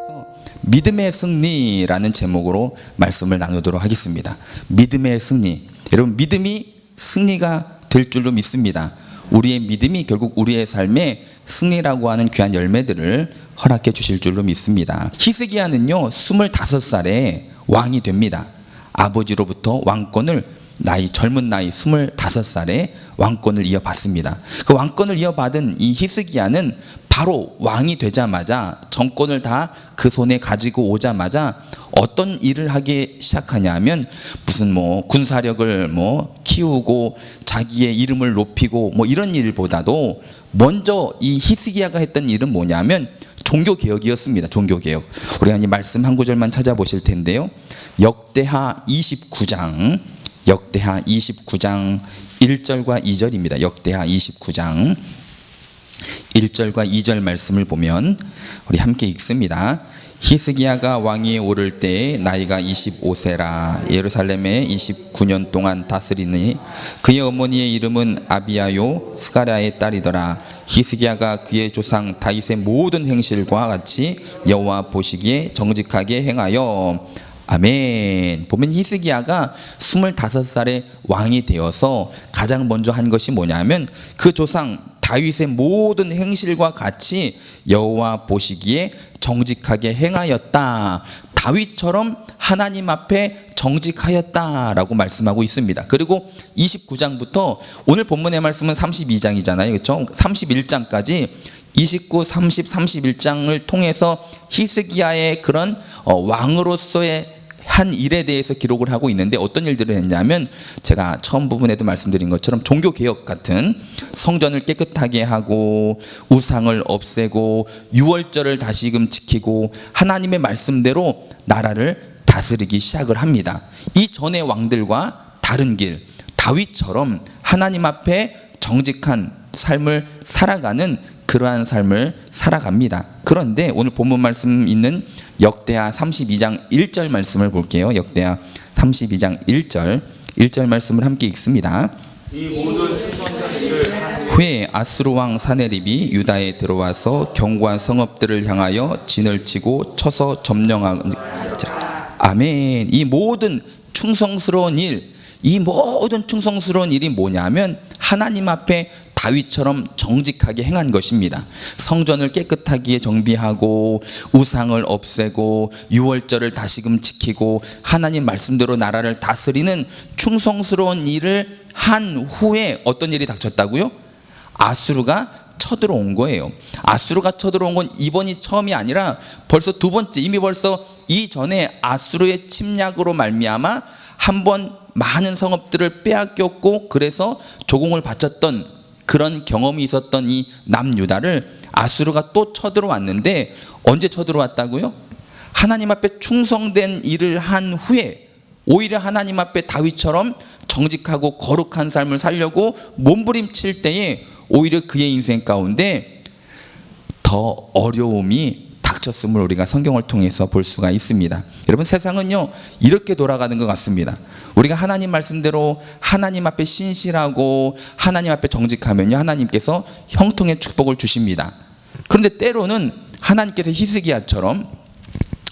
통해서 믿음의 승리라는 제목으로 말씀을 나누도록 하겠습니다. 믿음의 승리. 여러분, 믿음이 승리가 될 줄로 믿습니다. 우리의 믿음이 결국 우리의 삶에 승리라고 하는 귀한 열매들을 허락해 주실 줄로 믿습니다. 히스기야는요 25살에 왕이 됩니다. 아버지로부터 왕권을 젊은 나이 25살에 왕권을 이어받습니다. 그 왕권을 이어받은 이 히스기야는 바로 왕이 되자마자 정권을 다 그 손에 가지고 오자마자 어떤 일을 하기 시작하냐면 무슨 군사력을 키우고 자기의 이름을 높이고 이런 일보다도 먼저 이 히스기야가 했던 일은 뭐냐면 종교개혁이었습니다. 종교개혁. 우리가 이 말씀 한 구절만 찾아보실 텐데요. 역대하 29장 1절과 2절입니다. 역대하 29장 1절과 2절 말씀을 보면 우리 함께 읽습니다. 히스기야가 왕위에 오를 때에 나이가 25세라 예루살렘에 29년 동안 다스리니 그의 어머니의 이름은 아비야요 스가랴의 딸이더라. 히스기야가 그의 조상 다윗의 모든 행실과 같이 여호와 보시기에 정직하게 행하여. 아멘. 보면 히스기야가 25살에 왕이 되어서 가장 먼저 한 것이 뭐냐면 그 조상 다윗의 모든 행실과 같이 여호와 보시기에 정직하게 행하였다. 다윗처럼 하나님 앞에 정직하였다라고 말씀하고 있습니다. 그리고 29장부터 오늘 본문의 말씀은 32장이잖아요. 그렇죠? 31장까지 29, 30, 31장을 통해서 히스기야의 그런 왕으로서의 한 일에 대해서 기록을 하고 있는데 어떤 일들을 했냐면 제가 처음 부분에도 말씀드린 것처럼 종교개혁 같은 성전을 깨끗하게 하고 우상을 없애고 유월절을 다시금 지키고 하나님의 말씀대로 나라를 다스리기 시작을 합니다. 이전의 왕들과 다른 길, 다윗처럼 하나님 앞에 정직한 삶을 살아가는 그러한 삶을 살아갑니다. 그런데 오늘 본문 말씀 있는 역대하 32장 1절 말씀을 볼게요. 역대하 32장 1절 말씀을 함께 읽습니다. 이 모든 충성자들을 후에 아수르 왕 사네립이 유다에 들어와서 견고한 성읍들을 향하여 진을 치고 쳐서 점령하니라. 아멘. 이 모든 충성스러운 일이 뭐냐면 하나님 앞에 다윗처럼 정직하게 행한 것입니다. 성전을 깨끗하게 정비하고 우상을 없애고 유월절을 다시금 지키고 하나님 말씀대로 나라를 다스리는 충성스러운 일을 한 후에 어떤 일이 닥쳤다고요? 아수르가 쳐들어온 거예요. 아수르가 쳐들어온 건 이번이 처음이 아니라 벌써 두 번째, 이미 벌써 이전에 아수르의 침략으로 말미암아 한 번 많은 성읍들을 빼앗겼고 그래서 조공을 바쳤던 그런 경험이 있었던 이 남유다를 아수르가 또 쳐들어왔는데 언제 쳐들어왔다고요? 하나님 앞에 충성된 일을 한 후에 오히려 하나님 앞에 다윗처럼 정직하고 거룩한 삶을 살려고 몸부림칠 때에 오히려 그의 인생 가운데 더 어려움이 닥쳤음을 우리가 성경을 통해서 볼 수가 있습니다. 여러분, 세상은요 이렇게 돌아가는 것 같습니다. 우리가 하나님 말씀대로 하나님 앞에 신실하고 하나님 앞에 정직하면요 하나님께서 형통의 축복을 주십니다. 그런데 때로는 하나님께서 히스기야처럼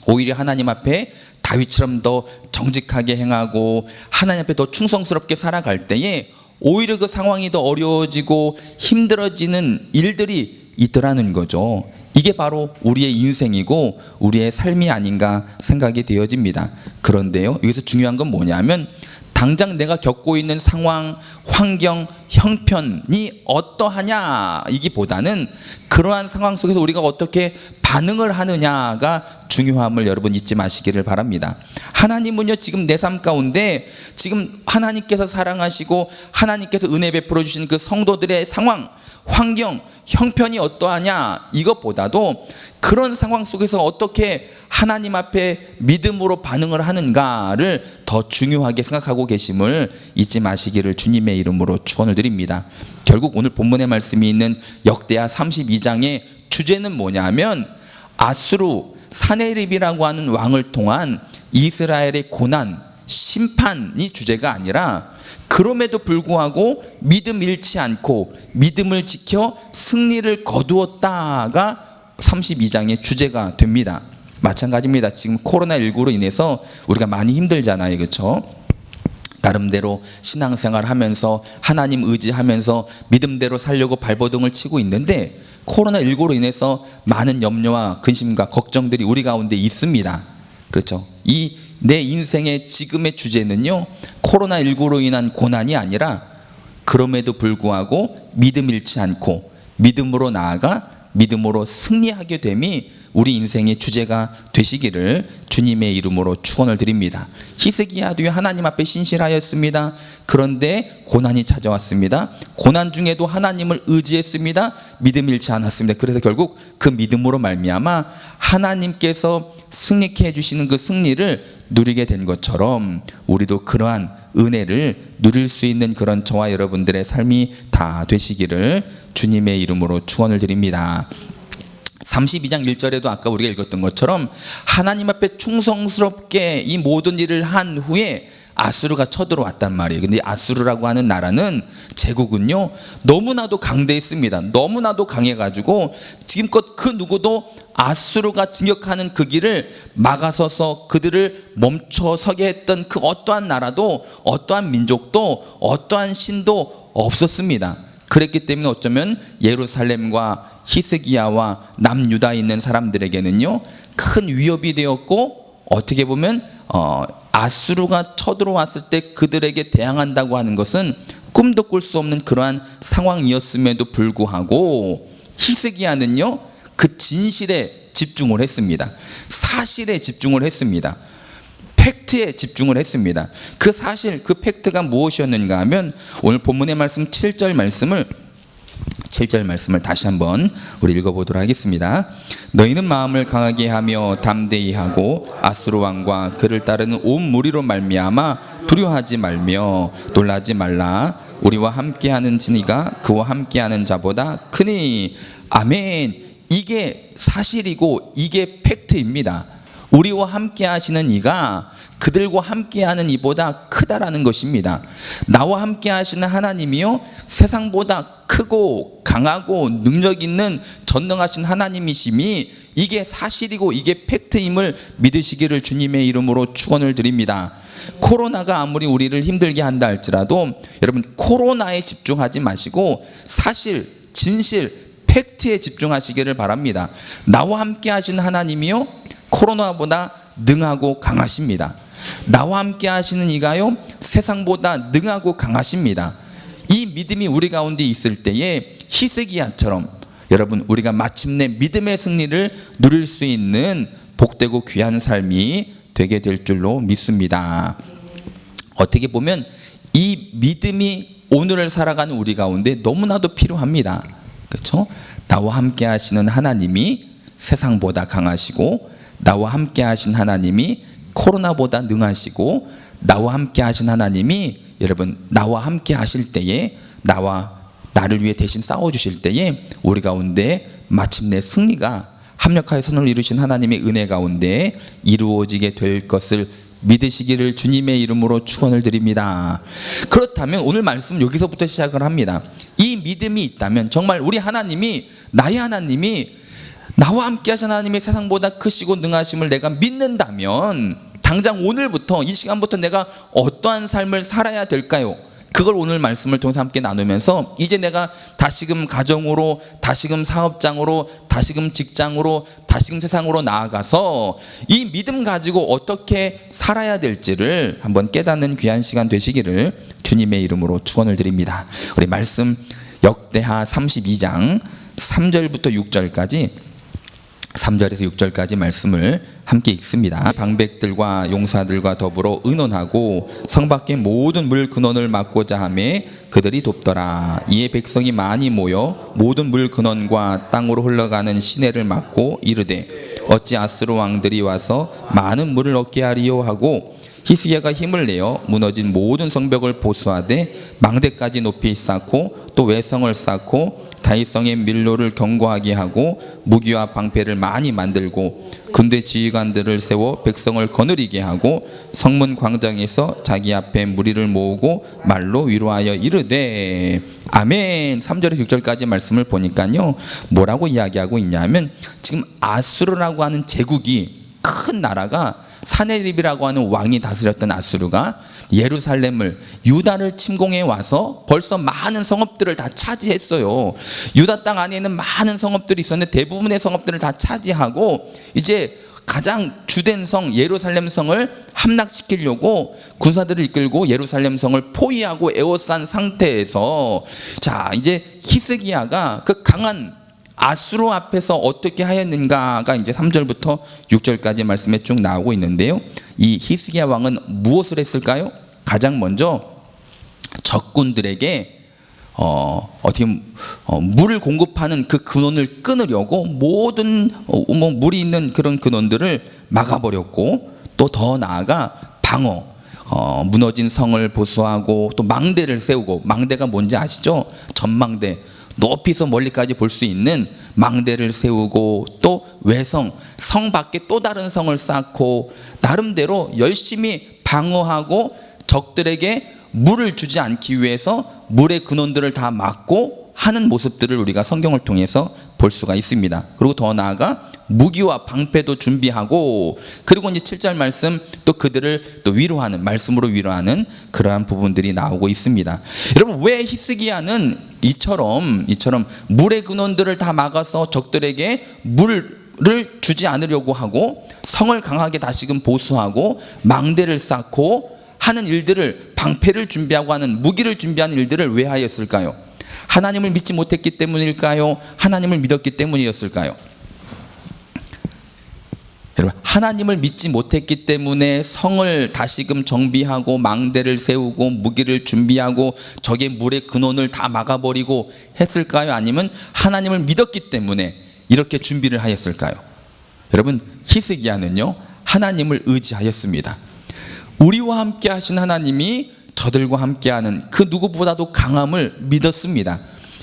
오히려 하나님 앞에 다윗처럼 더 정직하게 행하고 하나님 앞에 더 충성스럽게 살아갈 때에 오히려 그 상황이 더 어려워지고 힘들어지는 일들이 있더라는 거죠. 이게 바로 우리의 인생이고 우리의 삶이 아닌가 생각이 되어집니다. 그런데요, 여기서 중요한 건 뭐냐면 당장 내가 겪고 있는 상황, 환경, 형편이 어떠하냐 이기보다는 그러한 상황 속에서 우리가 어떻게 반응을 하느냐가 중요함을 여러분 잊지 마시기를 바랍니다. 하나님은요 지금 내 삶 가운데 지금 하나님께서 사랑하시고 하나님께서 은혜 베풀어 주신 그 성도들의 상황, 환경, 형편이 어떠하냐 이것보다도 그런 상황 속에서 어떻게 하나님 앞에 믿음으로 반응을 하는가를 더 중요하게 생각하고 계심을 잊지 마시기를 주님의 이름으로 축원을 드립니다. 결국 오늘 본문의 말씀이 있는 역대하 32장의 주제는 뭐냐면 아수르 사네립이라고 하는 왕을 통한 이스라엘의 고난, 심판이 주제가 아니라 그럼에도 불구하고 믿음 잃지 않고 믿음을 지켜 승리를 거두었다가 32장의 주제가 됩니다. 마찬가지입니다. 지금 코로나19로 인해서 우리가 많이 힘들잖아요. 그렇죠? 나름대로 신앙생활 하면서 하나님 의지하면서 믿음대로 살려고 발버둥을 치고 있는데 코로나19로 인해서 많은 염려와 근심과 걱정들이 우리 가운데 있습니다. 그렇죠? 이 내 인생의 지금의 주제는요, 코로나19로 인한 고난이 아니라 그럼에도 불구하고 믿음 잃지 않고 믿음으로 나아가 믿음으로 승리하게 됨이 우리 인생의 주제가 되시기를 주님의 이름으로 축원을 드립니다. 히스기야도 하나님 앞에 신실하였습니다. 그런데 고난이 찾아왔습니다. 고난 중에도 하나님을 의지했습니다. 믿음 잃지 않았습니다. 그래서 결국 그 믿음으로 말미암아 하나님께서 승리케 해주시는 그 승리를 누리게 된 것처럼 우리도 그러한 은혜를 누릴 수 있는 그런 저와 여러분들의 삶이 다 되시기를 주님의 이름으로 축원을 드립니다. 32장 1절에도 아까 우리가 읽었던 것처럼 하나님 앞에 충성스럽게 이 모든 일을 한 후에 아수르가 쳐들어왔단 말이에요. 근데 아수르라고 하는 나라는 제국은요, 너무나도 강대했습니다. 너무나도 강해가지고 지금껏 그 누구도 아수르가 진격하는 그 길을 막아서서 그들을 멈춰서게 했던 그 어떠한 나라도 어떠한 민족도 어떠한 신도 없었습니다. 그랬기 때문에 어쩌면 예루살렘과 히스기야와 남유다에 있는 사람들에게는요, 큰 위협이 되었고, 어떻게 보면 아수르가 쳐들어왔을 때 그들에게 대항한다고 하는 것은 꿈도 꿀 수 없는 그러한 상황이었음에도 불구하고 히스기야는요, 그 진실에 집중을 했습니다. 사실에 집중을 했습니다. 팩트에 집중을 했습니다. 그 사실, 그 팩트가 무엇이었는가 하면 오늘 본문의 말씀 7절 말씀을 다시 한번 우리 읽어보도록 하겠습니다. 너희는 마음을 강하게 하며 담대히 하고 아수르 왕과 그를 따르는 온 무리로 말미암아 두려워하지 말며 놀라지 말라. 우리와 함께하는 진이가 그와 함께하는 자보다 크니. 아멘. 이게 사실이고 이게 팩트입니다. 우리와 함께 하시는 이가 그들과 함께하는 이보다 크다라는 것입니다. 나와 함께 하시는 하나님이요, 세상보다 크고 강하고 능력 있는 전능하신 하나님이심이 이게 사실이고 이게 팩트임을 믿으시기를 주님의 이름으로 축원을 드립니다. 코로나가 아무리 우리를 힘들게 한다 할지라도 여러분, 코로나에 집중하지 마시고 사실, 진실, 팩트에 집중하시기를 바랍니다. 나와 함께 하시는 하나님이요, 코로나보다 능하고 강하십니다. 나와 함께 하시는 이가요, 세상보다 능하고 강하십니다. 이 믿음이 우리 가운데 있을 때에 히스기야처럼 여러분, 우리가 마침내 믿음의 승리를 누릴 수 있는 복되고 귀한 삶이 되게 될 줄로 믿습니다. 어떻게 보면 이 믿음이 오늘을 살아가는 우리 가운데 너무나도 필요합니다. 그렇죠? 나와 함께 하시는 하나님이 세상보다 강하시고, 나와 함께 하신 하나님이 코로나보다 능하시고, 나와 함께 하신 하나님이 여러분, 나와 함께 하실 때에 나를 위해 대신 싸워주실 때에 우리 가운데 마침내 승리가 합력하여 선을 이루신 하나님의 은혜 가운데 이루어지게 될 것을 믿으시기를 주님의 이름으로 축원을 드립니다. 그렇다면 오늘 말씀 여기서부터 시작을 합니다. 이 믿음이 있다면 정말 우리 하나님이, 나의 하나님이, 나와 함께 하신 하나님의 세상보다 크시고 능하심을 내가 믿는다면 당장 오늘부터, 이 시간부터 내가 어떠한 삶을 살아야 될까요? 그걸 오늘 말씀을 통해서 함께 나누면서 이제 내가 다시금 가정으로, 다시금 사업장으로, 다시금 직장으로, 다시금 세상으로 나아가서 이 믿음 가지고 어떻게 살아야 될지를 한번 깨닫는 귀한 시간 되시기를 주님의 이름으로 축원을 드립니다. 우리 말씀 역대하 32장 3절부터 6절까지, 3절에서 6절까지 말씀을 함께 읽습니다. 방백들과 용사들과 더불어 의논하고 성 밖의 모든 물 근원을 막고자 하매 그들이 돕더라. 이에 백성이 많이 모여 모든 물 근원과 땅으로 흘러가는 시내를 막고 이르되 어찌 아수르 왕들이 와서 많은 물을 얻게 하리요 하고, 히스기야가 힘을 내어 무너진 모든 성벽을 보수하되 망대까지 높이 쌓고 또 외성을 쌓고 다윗성의 밀로를 견고하게 하고 무기와 방패를 많이 만들고 군대 지휘관들을 세워 백성을 거느리게 하고 성문 광장에서 자기 앞에 무리를 모으고 말로 위로하여 이르되. 아멘. 3절에서 6절까지 말씀을 보니까요, 뭐라고 이야기하고 있냐면 지금 아수르라고 하는 제국이 큰 나라가 사네립이라고 하는 왕이 다스렸던 아수르가 예루살렘을 유다를 침공해 와서 벌써 많은 성읍들을 다 차지했어요. 유다 땅 안에 있는 많은 성읍들이 있었는데 대부분의 성읍들을 다 차지하고 이제 가장 주된 성 예루살렘 성을 함락시키려고 군사들을 이끌고 예루살렘 성을 포위하고 에워싼 상태에서 자 이제 히스기야가 그 강한 아수르 앞에서 어떻게 하였는가가 이제 3절부터 6절까지 말씀에 쭉 나오고 있는데요. 이 히스기야 왕은 무엇을 했을까요? 가장 먼저 적군들에게 물을 공급하는 그 근원을 끊으려고 모든 물이 있는 그런 근원들을 막아버렸고 또 더 나아가 방어, 무너진 성을 보수하고 또 망대를 세우고, 망대가 뭔지 아시죠? 전망대, 높이서 멀리까지 볼 수 있는 망대를 세우고 또 외성, 성 밖에 또 다른 성을 쌓고 나름대로 열심히 방어하고 적들에게 물을 주지 않기 위해서 물의 근원들을 다 막고 하는 모습들을 우리가 성경을 통해서 볼 수가 있습니다. 그리고 더 나아가 무기와 방패도 준비하고, 그리고 이제 7절 말씀 또 그들을 또 위로하는, 말씀으로 위로하는 그러한 부분들이 나오고 있습니다. 여러분, 왜 히스기야는 이처럼 물의 근원들을 다 막아서 적들에게 물을 주지 않으려고 하고 성을 강하게 다시금 보수하고 망대를 쌓고 하는 일들을, 방패를 준비하고 하는, 무기를 준비하는 일들을 왜 하였을까요? 하나님을 믿지 못했기 때문일까요? 하나님을 믿었기 때문이었을까요? 여러분, 하나님을 믿지 못했기 때문에 성을 다시금 정비하고 망대를 세우고 무기를 준비하고 적의 물의 근원을 다 막아버리고 했을까요? 아니면 하나님을 믿었기 때문에 이렇게 준비를 하였을까요? 여러분, 히스기야는요 하나님을 의지하였습니다. 우리와 함께 하신 하나님이 저들과 함께하는 그 누구보다도 강함을 믿었습니다.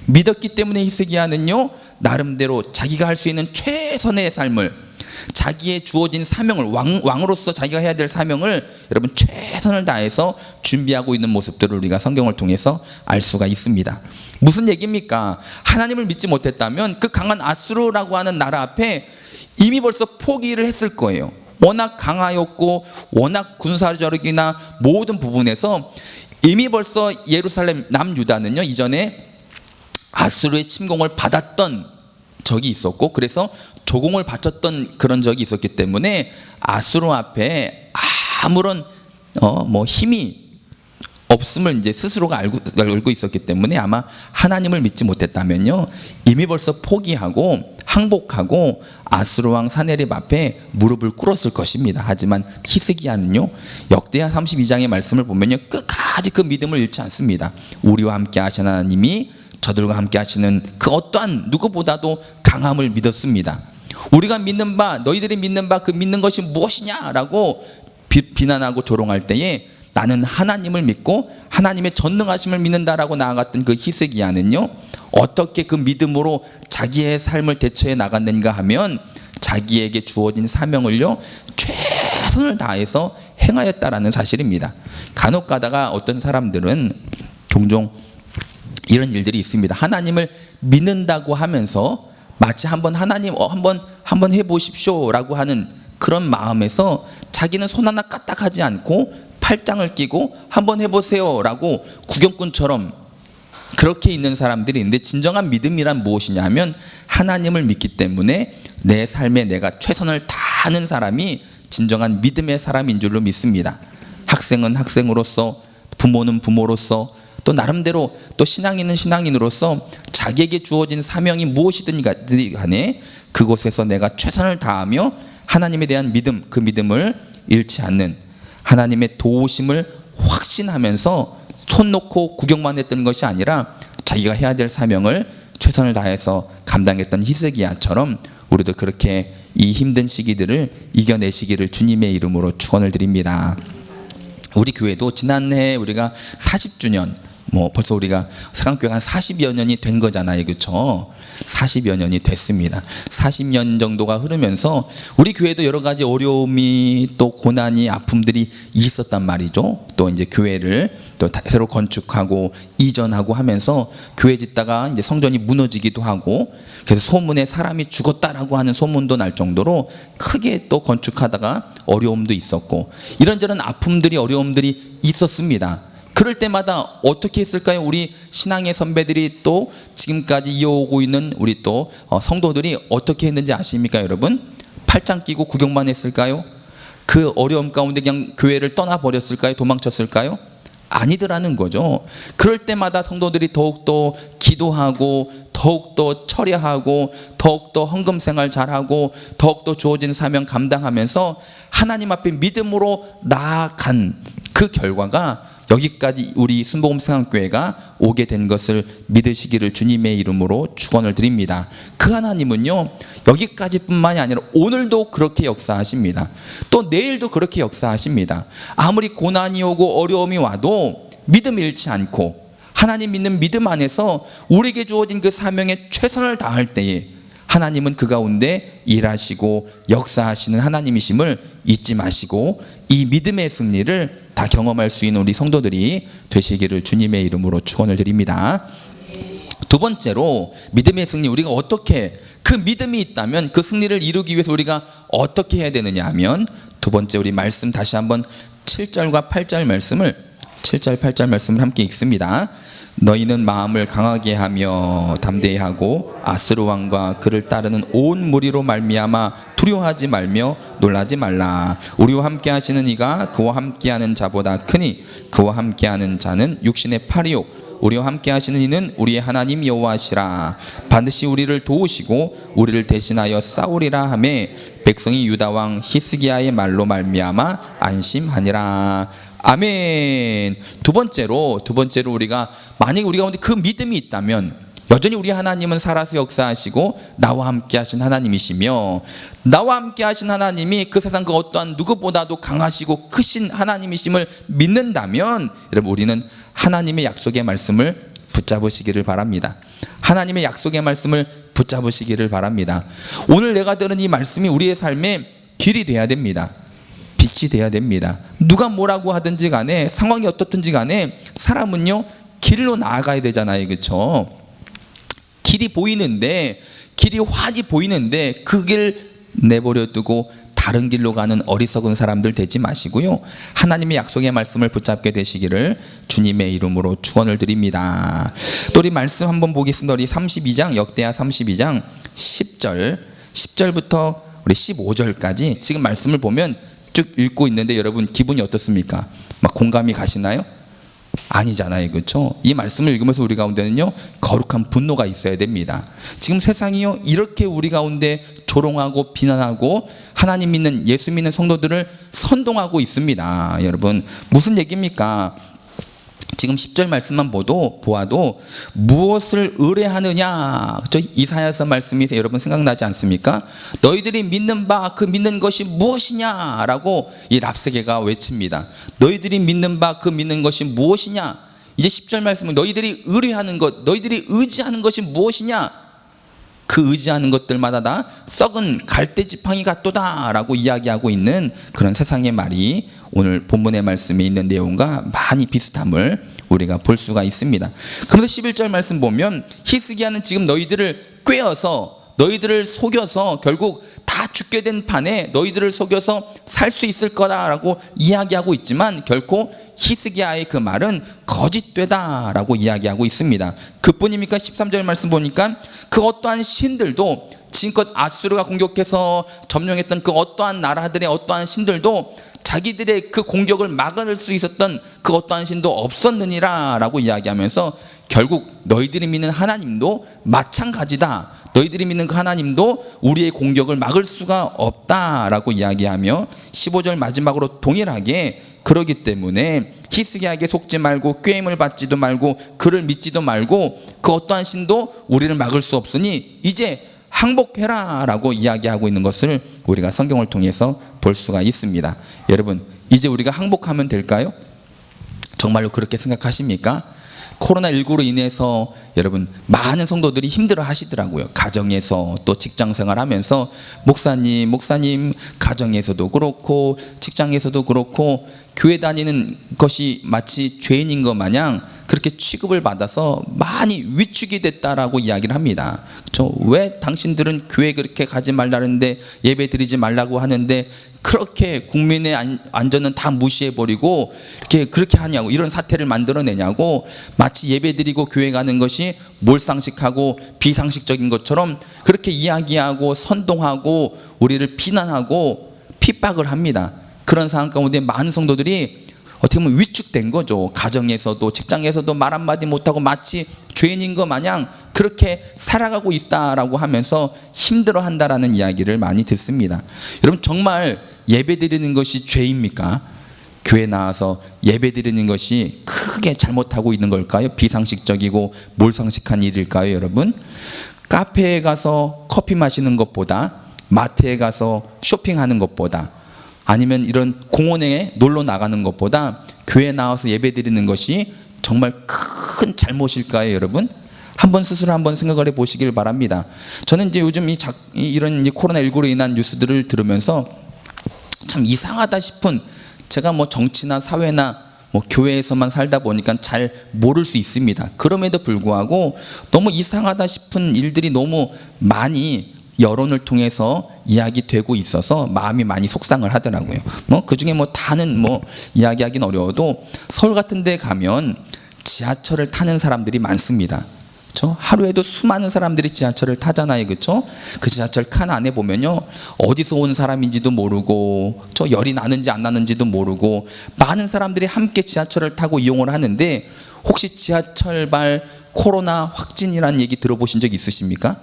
믿었기 때문에 히스기야는요 나름대로 자기가 할 수 있는 최선의 삶을, 자기의 주어진 사명을, 왕으로서 자기가 해야 될 사명을 여러분 최선을 다해서 준비하고 있는 모습들을 우리가 성경을 통해서 알 수가 있습니다. 무슨 얘기입니까? 하나님을 믿지 못했다면 그 강한 아수르라고 하는 나라 앞에 이미 벌써 포기를 했을 거예요. 워낙 강하였고 워낙 군사력이나 모든 부분에서 이미 벌써 예루살렘 남유다는요 이전에 아수르의 침공을 받았던 적이 있었고, 그래서 조공을 바쳤던 그런 적이 있었기 때문에 아수르 앞에 아무런 힘이 없음을 이제 스스로가 알고 있었기 때문에 아마 하나님을 믿지 못했다면요 이미 벌써 포기하고 항복하고 아수르 왕 사네립 앞에 무릎을 꿇었을 것입니다. 하지만 히스기야는요 역대하 32장의 말씀을 보면요 끝까지 그 믿음을 잃지 않습니다. 우리와 함께 하신 하나님이 저들과 함께 하시는 그 어떠한 누구보다도 강함을 믿었습니다. 우리가 믿는 바, 너희들이 믿는 바, 그 믿는 것이 무엇이냐라고 비난하고 조롱할 때에 나는 하나님을 믿고 하나님의 전능하심을 믿는다라고 나아갔던 그 히스기야는요 어떻게 그 믿음으로 자기의 삶을 대처해 나갔는가 하면 자기에게 주어진 사명을요 최선을 다해서 행하였다라는 사실입니다. 간혹 가다가 어떤 사람들은 종종 이런 일들이 있습니다. 하나님을 믿는다고 하면서 마치 하나님 한번 해보십시오라고 하는 그런 마음에서 자기는 손 하나 까딱하지 않고 팔짱을 끼고 한번 해보세요라고 구경꾼처럼 그렇게 있는 사람들이 있는데, 진정한 믿음이란 무엇이냐 하면 하나님을 믿기 때문에 내 삶에 내가 최선을 다하는 사람이 진정한 믿음의 사람인 줄로 믿습니다. 학생은 학생으로서, 부모는 부모로서, 또 나름대로 또 신앙인은 신앙인으로서 자기에게 주어진 사명이 무엇이든 간에 그곳에서 내가 최선을 다하며 하나님에 대한 믿음, 그 믿음을 잃지 않는, 하나님의 도우심을 확신하면서 손 놓고 구경만 했던 것이 아니라 자기가 해야 될 사명을 최선을 다해서 감당했던 히스기야처럼 우리도 그렇게 이 힘든 시기들을 이겨내시기를 주님의 이름으로 축원을 드립니다. 우리 교회도 지난해 우리가 40주년 뭐 벌써 우리가 사랑교회가 한 40여 년이 된 거잖아요. 그렇죠? 40여 년이 됐습니다. 40년 정도가 흐르면서 우리 교회도 여러 가지 어려움이 또 고난이 아픔들이 있었단 말이죠. 또 이제 교회를 또 새로 건축하고 이전하고 하면서 교회 짓다가 이제 성전이 무너지기도 하고, 그래서 소문에 사람이 죽었다라고 하는 소문도 날 정도로 크게 또 건축하다가 어려움도 있었고, 이런저런 아픔들이 어려움들이 있었습니다. 그럴 때마다 어떻게 했을까요? 우리 신앙의 선배들이 또 지금까지 이어오고 있는 우리 또 성도들이 어떻게 했는지 아십니까, 여러분? 팔짱 끼고 구경만 했을까요? 그 어려움 가운데 그냥 교회를 떠나버렸을까요? 도망쳤을까요? 아니더라는 거죠. 그럴 때마다 성도들이 더욱더 기도하고, 더욱더 철야하고, 더욱더 헌금 생활 잘하고, 더욱더 주어진 사명 감당하면서 하나님 앞에 믿음으로 나아간 그 결과가 여기까지 우리 순복음생활교회가 오게 된 것을 믿으시기를 주님의 이름으로 축원을 드립니다. 그 하나님은요, 여기까지뿐만이 아니라 오늘도 그렇게 역사하십니다. 또 내일도 그렇게 역사하십니다. 아무리 고난이 오고 어려움이 와도 믿음 잃지 않고 하나님 믿는 믿음 안에서 우리에게 주어진 그 사명에 최선을 다할 때에 하나님은 그 가운데 일하시고 역사하시는 하나님이심을 잊지 마시고 이 믿음의 승리를 다 경험할 수 있는 우리 성도들이 되시기를 주님의 이름으로 축원을 드립니다. 두 번째로 믿음의 승리, 우리가 어떻게, 그 믿음이 있다면 그 승리를 이루기 위해서 우리가 어떻게 해야 되느냐 하면, 두 번째 우리 말씀 다시 한번 7절과 8절 말씀을 7절 8절 말씀을 함께 읽습니다. 너희는 마음을 강하게 하며 담대히 하고 아스루 왕과 그를 따르는 온 무리로 말미암아 두려워하지 말며 놀라지 말라. 우리와 함께 하시는 이가 그와 함께하는 자보다 크니 그와 함께하는 자는 육신의 팔이요 우리와 함께 하시는 이는 우리의 하나님 여호와시라. 반드시 우리를 도우시고 우리를 대신하여 싸우리라 하매 백성이 유다 왕 히스기야의 말로 말미암아 안심하니라. 아멘. 두 번째로 우리가 만약에 우리 가운데 그 믿음이 있다면, 여전히 우리 하나님은 살아서 역사하시고 나와 함께 하신 하나님이시며, 나와 함께 하신 하나님이 그 세상 그 어떠한 누구보다도 강하시고 크신 하나님이심을 믿는다면, 여러분 우리는 하나님의 약속의 말씀을 붙잡으시기를 바랍니다. 하나님의 약속의 말씀을 붙잡으시기를 바랍니다. 오늘 내가 들은 이 말씀이 우리의 삶의 길이 돼야 됩니다. 빛이 돼야 됩니다. 누가 뭐라고 하든지 간에, 상황이 어떻든지 간에 사람은요 길로 나아가야 되잖아요. 그렇죠? 길이 보이는데, 길이 환히 보이는데 그 길 내버려 두고 다른 길로 가는 어리석은 사람들 되지 마시고요, 하나님의 약속의 말씀을 붙잡게 되시기를 주님의 이름으로 축원을 드립니다. 또 우리 말씀 한번 보겠습니다. 우리 32장, 역대하 32장 10절부터 우리 15절까지 지금 말씀을 보면 쭉 읽고 있는데 여러분 기분이 어떻습니까? 막 공감이 가시나요? 아니잖아요. 그렇죠? 이 말씀을 읽으면서 우리 가운데는요 거룩한 분노가 있어야 됩니다. 지금 세상이요 이렇게 우리 가운데 조롱하고 비난하고 하나님 믿는, 예수 믿는 성도들을 선동하고 있습니다. 여러분 무슨 얘기입니까? 지금 10절 말씀만 보아도 무엇을 의뢰하느냐, 저 이사야서 말씀이 여러분 생각나지 않습니까? 너희들이 믿는 바 그 믿는 것이 무엇이냐라고 이 랍세게가 외칩니다. 너희들이 믿는 바 그 믿는 것이 무엇이냐? 이제 10절 말씀은 너희들이 의뢰하는 것, 너희들이 의지하는 것이 무엇이냐? 그 의지하는 것들마다 다 썩은 갈대 지팡이 같도다라고 이야기하고 있는 그런 세상의 말이 오늘 본문의 말씀에 있는 내용과 많이 비슷함을 우리가 볼 수가 있습니다. 그런데 11절 말씀 보면 히스기야는 지금 너희들을 꿰어서, 너희들을 속여서 결국 다 죽게 된 판에 너희들을 속여서 살 수 있을 거다라고 이야기하고 있지만, 결코 히스기야의 그 말은 거짓되다라고 이야기하고 있습니다. 그뿐입니까? 13절 말씀 보니까 그 어떠한 신들도, 지금껏 아수르가 공격해서 점령했던 그 어떠한 나라들의 어떠한 신들도 자기들의 그 공격을 막을 수 있었던 그 어떠한 신도 없었느니라 라고 이야기하면서, 결국 너희들이 믿는 하나님도 마찬가지다, 너희들이 믿는 그 하나님도 우리의 공격을 막을 수가 없다라고 이야기하며 15절 마지막으로 동일하게 그러기 때문에 히스기야에게 속지 말고 꾀임을 받지도 말고 그를 믿지도 말고 그 어떠한 신도 우리를 막을 수 없으니 이제 항복해라 라고 이야기하고 있는 것을 우리가 성경을 통해서 볼 수가 있습니다. 여러분 이제 우리가 항복하면 될까요? 정말로 그렇게 생각하십니까? 코로나19로 인해서 여러분 많은 성도들이 힘들어 하시더라고요. 가정에서 또 직장 생활하면서 목사님 가정에서도 그렇고 직장에서도 그렇고 교회 다니는 것이 마치 죄인인 것 마냥 그렇게 취급을 받아서 많이 위축이 됐다라고 이야기를 합니다. 그렇죠? 왜 당신들은 교회 그렇게 가지 말라는데 예배 드리지 말라고 하는데 그렇게 국민의 안전은 다 무시해버리고 그렇게 하냐고, 이런 사태를 만들어내냐고, 마치 예배 드리고 교회 가는 것이 몰상식하고 비상식적인 것처럼 그렇게 이야기하고 선동하고 우리를 비난하고 핍박을 합니다. 그런 상황 가운데 많은 성도들이 어떻게 보면 위축된 거죠. 가정에서도 직장에서도 말 한마디 못하고 마치 죄인인 것 마냥 그렇게 살아가고 있다라고 하면서 힘들어한다라는 이야기를 많이 듣습니다. 여러분, 정말 예배 드리는 것이 죄입니까? 교회 나와서 예배 드리는 것이 크게 잘못하고 있는 걸까요? 비상식적이고 몰상식한 일일까요, 여러분? 카페에 가서 커피 마시는 것보다, 마트에 가서 쇼핑하는 것보다, 아니면 이런 공원에 놀러 나가는 것보다 교회 나와서 예배 드리는 것이 정말 큰 잘못일까요, 여러분? 한번 스스로 한번 생각을 해보시길 바랍니다. 저는 이제 요즘 이런 코로나19로 인한 뉴스들을 들으면서 참 이상하다 싶은, 제가 뭐 정치나 사회나 뭐 교회에서만 살다 보니까 잘 모를 수 있습니다. 그럼에도 불구하고 너무 이상하다 싶은 일들이 너무 많이 여론을 통해서 이야기되고 있어서 마음이 많이 속상을 하더라고요. 뭐 그중에 뭐 다는 뭐 이야기하기는 어려워도 서울 같은 데 가면 지하철을 타는 사람들이 많습니다. 그렇죠? 하루에도 수많은 사람들이 지하철을 타잖아요. 그렇죠? 그 지하철 칸 안에 보면요, 어디서 온 사람인지도 모르고 열이 나는지 안 나는지도 모르고 많은 사람들이 함께 지하철을 타고 이용을 하는데, 혹시 지하철발 코로나 확진이라는 얘기 들어보신 적 있으십니까?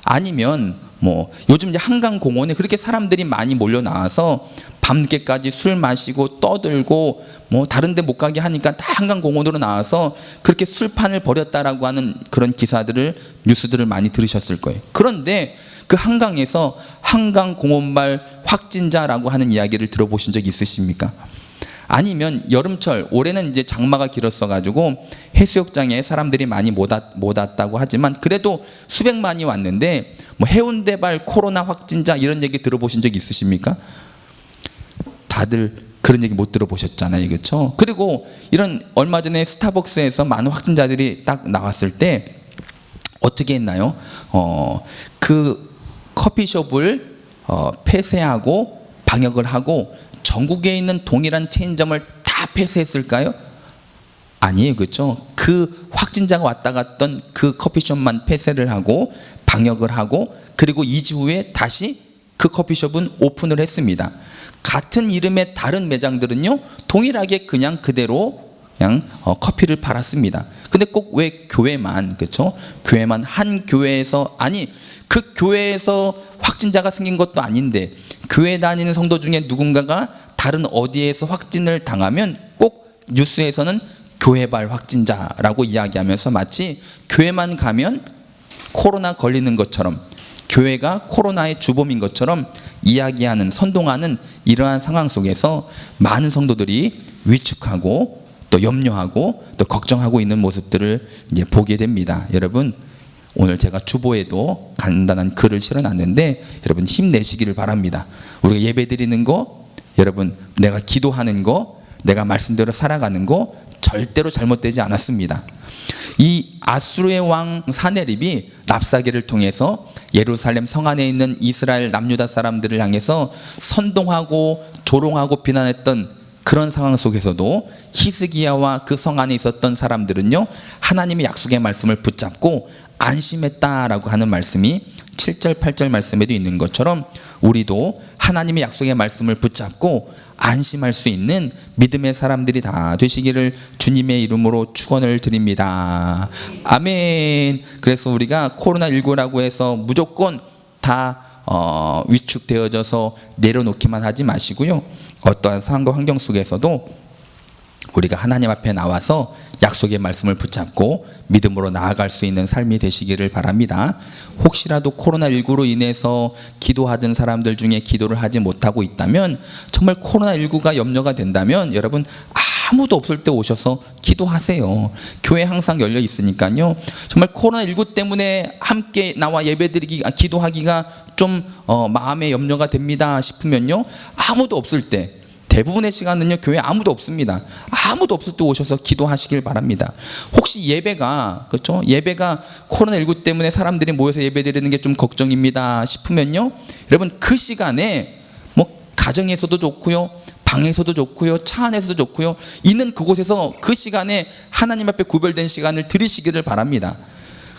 아니면 뭐 요즘 이제 한강공원에 그렇게 사람들이 많이 몰려 나와서 밤늦게까지 술 마시고 떠들고 뭐 다른 데 못 가게 하니까 다 한강공원으로 나와서 그렇게 술판을 벌였다라고 하는 그런 기사들을, 뉴스들을 많이 들으셨을 거예요. 그런데 그 한강에서 한강공원발 확진자라고 하는 이야기를 들어보신 적 있으십니까? 아니면 여름철, 올해는 이제 장마가 길었어 가지고 해수욕장에 사람들이 많이 못 왔다고 하지만 그래도 수백만이 왔는데 뭐 해운대발 코로나 확진자 이런 얘기 들어보신 적 있으십니까? 다들 그런 얘기 못 들어보셨잖아요. 그렇죠? 그리고 이런 얼마 전에 스타벅스에서 많은 확진자들이 딱 나왔을 때 어떻게 했나요? 그 커피숍을 폐쇄하고 방역을 하고 전국에 있는 동일한 체인점을 다 폐쇄했을까요? 아니에요. 그렇죠? 그 확진자가 왔다 갔던 그 커피숍만 폐쇄를 하고 방역을 하고, 그리고 2주 후에 다시 그 커피숍은 오픈을 했습니다. 같은 이름의 다른 매장들은요, 동일하게 그냥 그대로 그냥 커피를 팔았습니다. 근데 꼭 왜 교회만, 그렇죠? 교회만, 한 교회에서, 아니 그 교회에서 확진자가 생긴 것도 아닌데 교회 다니는 성도 중에 누군가가 다른 어디에서 확진을 당하면 꼭 뉴스에서는 교회발 확진자라고 이야기하면서 마치 교회만 가면 코로나 걸리는 것처럼, 교회가 코로나의 주범인 것처럼 이야기하는, 선동하는 이러한 상황 속에서 많은 성도들이 위축하고 또 염려하고 또 걱정하고 있는 모습들을 이제 보게 됩니다. 여러분, 오늘 제가 주보에도 간단한 글을 실어놨는데 여러분 힘내시기를 바랍니다. 우리가 예배 드리는 거, 여러분 내가 기도하는 거, 내가 말씀대로 살아가는 거 절대로 잘못되지 않았습니다. 이 아수르의 왕 사네립이 랍사게를 통해서 예루살렘 성 안에 있는 이스라엘 남유다 사람들을 향해서 선동하고 조롱하고 비난했던 그런 상황 속에서도 히스기야와 그 성 안에 있었던 사람들은요, 하나님의 약속의 말씀을 붙잡고 안심했다라고 하는 말씀이 7절 8절 말씀에도 있는 것처럼 우리도 하나님의 약속의 말씀을 붙잡고 안심할 수 있는 믿음의 사람들이 다 되시기를 주님의 이름으로 축원을 드립니다. 아멘. 그래서 우리가 코로나19라고 해서 무조건 다 위축되어져서 내려놓기만 하지 마시고요, 어떠한 상황과 환경 속에서도 우리가 하나님 앞에 나와서 약속의 말씀을 붙잡고 믿음으로 나아갈 수 있는 삶이 되시기를 바랍니다. 혹시라도 코로나19로 인해서 기도하던 사람들 중에 기도를 하지 못하고 있다면, 정말 코로나19가 염려가 된다면 여러분 아무도 없을 때 오셔서 기도하세요. 교회 항상 열려 있으니까요. 정말 코로나19 때문에 함께 나와 기도하기가 좀 마음에 염려가 됩니다 싶으면요, 아무도 없을 때, 대부분의 시간은요 교회 아무도 없습니다. 아무도 없을 때 오셔서 기도하시길 바랍니다. 혹시 예배가, 그렇죠, 예배가 코로나19 때문에 사람들이 모여서 예배드리는 게 좀 걱정입니다 싶으면요, 여러분 그 시간에 뭐 가정에서도 좋고요, 방에서도 좋고요, 차 안에서도 좋고요, 있는 그곳에서 그 시간에 하나님 앞에 구별된 시간을 드리시기를 바랍니다.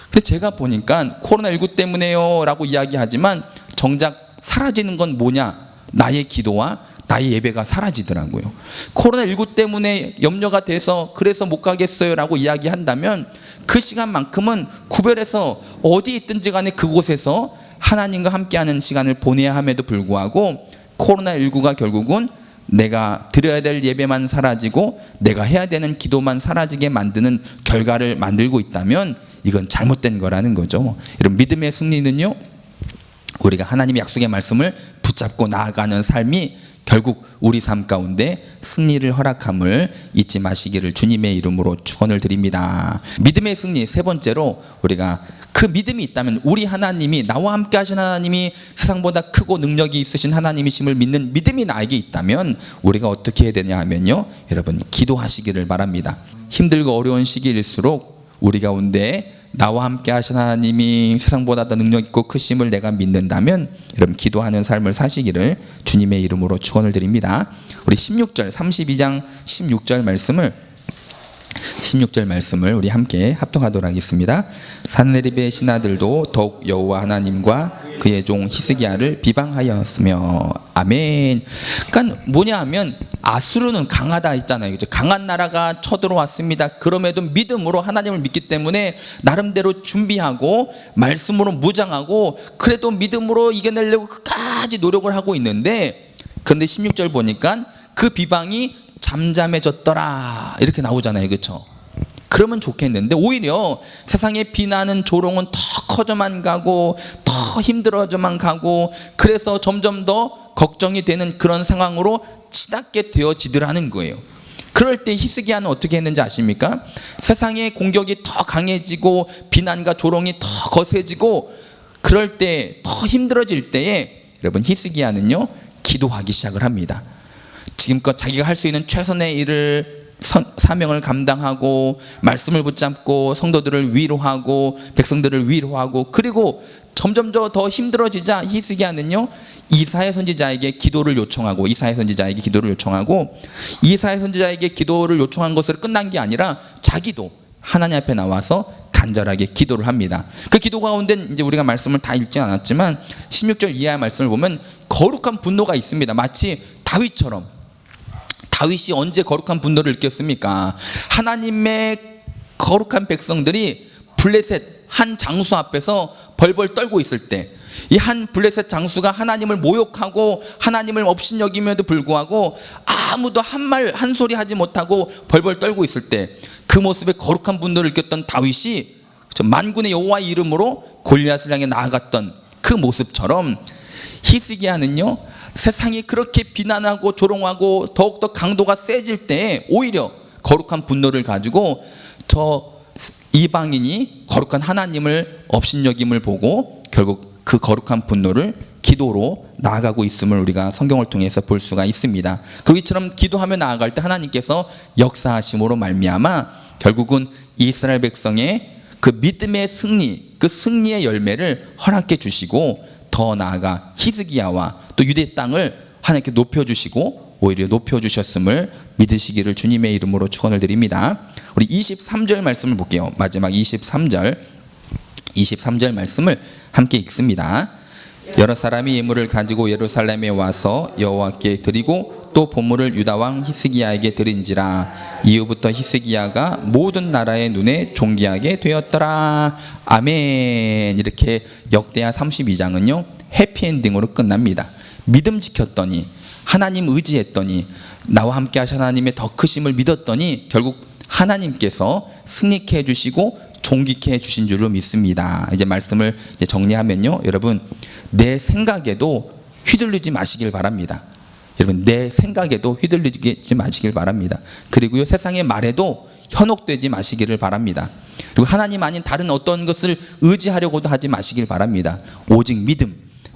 근데 제가 보니까 코로나19 때문에요 라고 이야기하지만 정작 사라지는 건 뭐냐? 나의 기도와 나의 예배가 사라지더라고요. 코로나19 때문에 염려가 돼서 그래서 못 가겠어요 라고 이야기한다면 그 시간만큼은 구별해서 어디 있든지 간에 그곳에서 하나님과 함께하는 시간을 보내야 함에도 불구하고 코로나19가 결국은 내가 드려야 될 예배만 사라지고 내가 해야 되는 기도만 사라지게 만드는 결과를 만들고 있다면 이건 잘못된 거라는 거죠. 여러분, 믿음의 승리는요, 우리가 하나님의 약속의 말씀을 붙잡고 나아가는 삶이 결국 우리 삶 가운데 승리를 허락함을 잊지 마시기를 주님의 이름으로 축원을 드립니다. 믿음의 승리 세 번째로, 우리가 그 믿음이 있다면, 우리 하나님이, 나와 함께 하신 하나님이 세상보다 크고 능력이 있으신 하나님이심을 믿는 믿음이 나에게 있다면 우리가 어떻게 해야 되냐 하면요, 여러분 기도하시기를 바랍니다. 힘들고 어려운 시기일수록 우리 가운데 나와 함께 하신 하나님이 세상보다 더 능력 있고 크심을 내가 믿는다면 여러분 기도하는 삶을 사시기를 주님의 이름으로 축원을 드립니다. 우리 16절, 32장 16절 말씀을 우리 함께 합독하도록 하겠습니다. 산헤립의 신하들도 더욱 여호와 하나님과 그의 종 히스기야를 비방하였으며. 아멘. 그러니까 뭐냐 하면 아수르는 강하다 했잖아요. 그죠? 강한 나라가 쳐들어왔습니다. 그럼에도 믿음으로 하나님을 믿기 때문에 나름대로 준비하고 말씀으로 무장하고 그래도 믿음으로 이겨내려고 끝까지 노력을 하고 있는데, 그런데 16절 보니까 그 비방이 잠잠해졌더라 이렇게 나오잖아요. 그렇죠? 그러면 좋겠는데 오히려 세상의 비난은, 조롱은 더 커져만 가고 더 힘들어져만 가고, 그래서 점점 더 걱정이 되는 그런 상황으로 치닫게 되어지더라는 거예요. 그럴 때 히스기야는 어떻게 했는지 아십니까? 세상의 공격이 더 강해지고 비난과 조롱이 더 거세지고 그럴 때, 더 힘들어질 때에 여러분 히스기야는요 기도하기 시작을 합니다. 지금껏 자기가 할 수 있는 최선의 일을, 사명을 감당하고 말씀을 붙잡고 성도들을 위로하고 백성들을 위로하고, 그리고 점점 더 힘들어지자 히스기야는요 이사야 선지자에게 기도를 요청하고, 이사야 선지자에게 기도를 요청한 것으로 끝난 게 아니라 자기도 하나님 앞에 나와서 간절하게 기도를 합니다. 그 기도 가운데 이제 우리가 말씀을 다 읽지 않았지만 16절 이하의 말씀을 보면 거룩한 분노가 있습니다. 마치 다윗처럼. 다윗이 언제 거룩한 분노를 느꼈습니까? 하나님의 거룩한 백성들이 블레셋 한 장수 앞에서 벌벌 떨고 있을 때, 이 한 블레셋 장수가 하나님을 모욕하고 하나님을 업신여김에도 불구하고 아무도 한 소리 하지 못하고 벌벌 떨고 있을 때 그 모습에 거룩한 분노를 느꼈던 다윗이 만군의 여호와의 이름으로 골리앗을 향해 나아갔던 그 모습처럼 히스기야는요 세상이 그렇게 비난하고 조롱하고 더욱더 강도가 세질 때 오히려 거룩한 분노를 가지고 저 이방인이 거룩한 하나님을 업신여김을 보고 결국 그 거룩한 분노를 기도로 나아가고 있음을 우리가 성경을 통해서 볼 수가 있습니다. 그리고 이처럼 기도하며 나아갈 때 하나님께서 역사하심으로 말미암아 결국은 이스라엘 백성의 그 믿음의 승리, 그 승리의 열매를 허락해 주시고, 더 나아가 히스기야와 또 유대 땅을 하나님께 높여주시고 오히려 높여주셨음을 믿으시기를 주님의 이름으로 축원을 드립니다. 우리 23절 말씀을 볼게요. 마지막 23절 말씀을 함께 읽습니다. 여러 사람이 예물을 가지고 예루살렘에 와서 여호와께 드리고 또 보물을 유다왕 히스기야에게 드린지라. 이후부터 히스기야가 모든 나라의 눈에 존귀하게 되었더라. 아멘. 이렇게 역대하 32장은요 해피엔딩으로 끝납니다. 믿음 지켰더니, 하나님 의지했더니, 나와 함께 하신 하나님의 더 크심을 믿었더니 결국 하나님께서 승리케 해주시고 존귀케 해주신 줄로 믿습니다. 이제 말씀을 정리하면요, 여러분 내 생각에도 휘둘리지 마시길 바랍니다. 여러분 내 생각에도 휘둘리지 마시길 바랍니다. 그리고요 세상의 말에도 현혹되지 마시기를 바랍니다. 그리고 하나님 아닌 다른 어떤 것을 의지하려고도 하지 마시길 바랍니다. 오직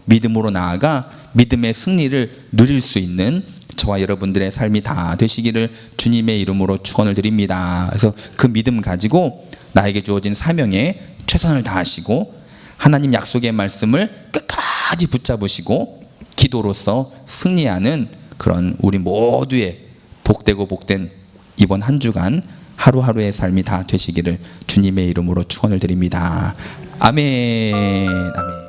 믿음으로 나아가 믿음의 승리를 누릴 수 있는 저와 여러분들의 삶이 다 되시기를 주님의 이름으로 축원을 드립니다. 그래서 그 믿음 가지고 나에게 주어진 사명에 최선을 다하시고 하나님 약속의 말씀을 끝까지 붙잡으시고 기도로서 승리하는 그런 우리 모두의 복되고 복된 이번 한 주간 하루하루의 삶이 다 되시기를 주님의 이름으로 축원을 드립니다. 아멘. 아멘.